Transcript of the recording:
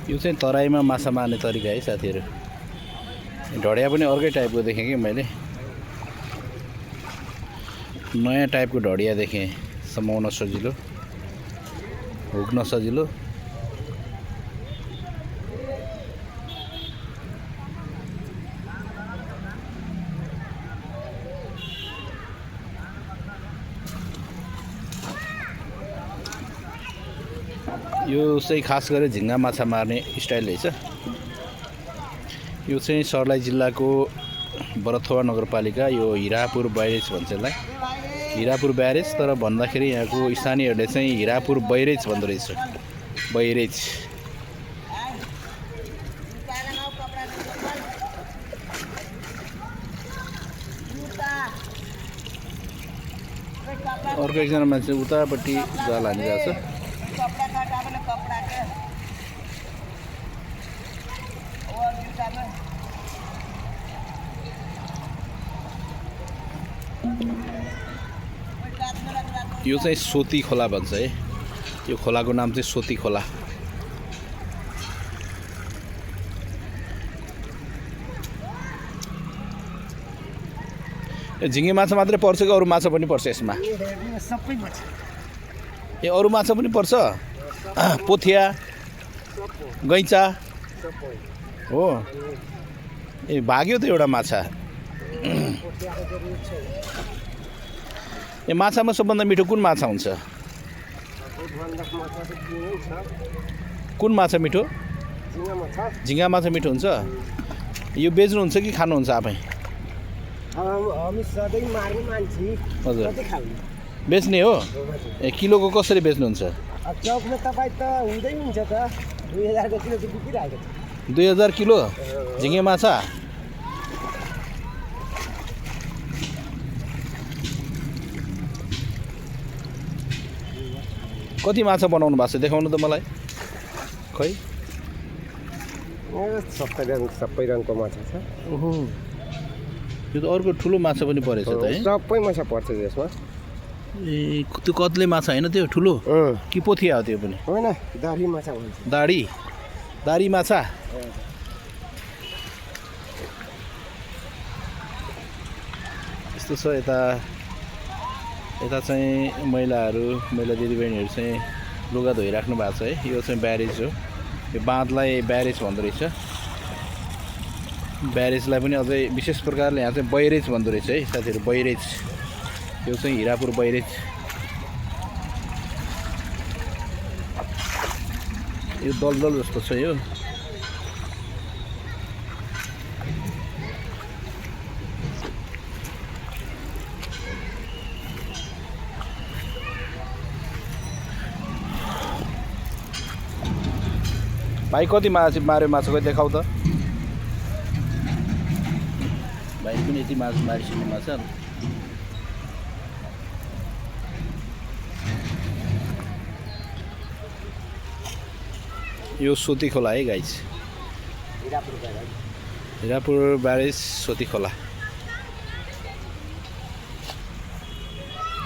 यो चाहिँ तराईमा माछा मार्ने तरिका है साथीहरू। ढडिया पनि अर्कै टाइपको देखेँ कि मैले, नयाँ टाइपको ढडिया देखेँ। समाउन सजिलो, हुक्न सजिलो। यो चाहिँ खास गरेर झिङ्गा माछा मार्ने स्टाइल रहेछ। यो चाहिँ सर्लाही जिल्लाको बरथुवा नगरपालिका, यो हिरापुर बैरेज भन्छ यसलाई, हिरापुर ब्यारेज। तर भन्दाखेरि यहाँको स्थानीयहरूले चाहिँ हिरापुर बैरेज भन्दो रहेछ, बैरेज। अर्को एकजना मान्छे उतापट्टि जाल हानिरहेको छ। यो चाहिँ सोती खोला भन्छ है। यो खोलाको नाम चाहिँ सोती खोला। यो झिङ्गे माछा मात्रै पर्छ कि अरू माछा पनि पर्छ यसमा? सबै पर्छ। ए अरू माछा पनि पर्छ? पोथिया, गैँचा हो। ए भाग्यो त एउटा माछा। ए माछामा सबभन्दा मिठो कुन माछा हुन्छ? कुन माछा मिठो? झिङ्गा माछा मिठो हुन्छ। यो बेच्नुहुन्छ कि खानुहुन्छ आफै? हजुर बेच्ने हो। ए किलोको कसरी बेच्नुहुन्छ? 2000 किलो झिङ्गे माछा। कति माछा बनाउनु भएको छ देखाउनु त मलाई। खै सबै रङको माछा छ। ओहो, यो त अर्को ठुलो माछा पनि परेछ त है। सबै माछा पर्छ यसमा। ए त्यो कत्ले माछा होइन त्यो ठुलो कि पोथिया हो त्यो पनि? होइन, दाढी माछा भन्छ। दाढी माछा। यस्तो छ। यता चाहिँ महिला दिदीबहिनीहरू चाहिँ लुगा धोइराख्नु भएको छ है। यो चाहिँ ब्यारेज हो। यो बाँधलाई ब्यारेज भन्दो रहेछ। ब्यारेजलाई पनि अझै विशेष प्रकारले यहाँ चाहिँ बैरेज भन्दो रहेछ है साथीहरू, बैरेज। यो चाहिँ हिरापुर बैरेज। यो दलदल जस्तो छ यो। भाइ कति माछा मार्यो? माछा कति देखाउ त। भाइ पनि यति माछा मारिसक्ने माछा। यो सोती खोला है गाइस, हिरापुर ब्यारेज सोती खोला।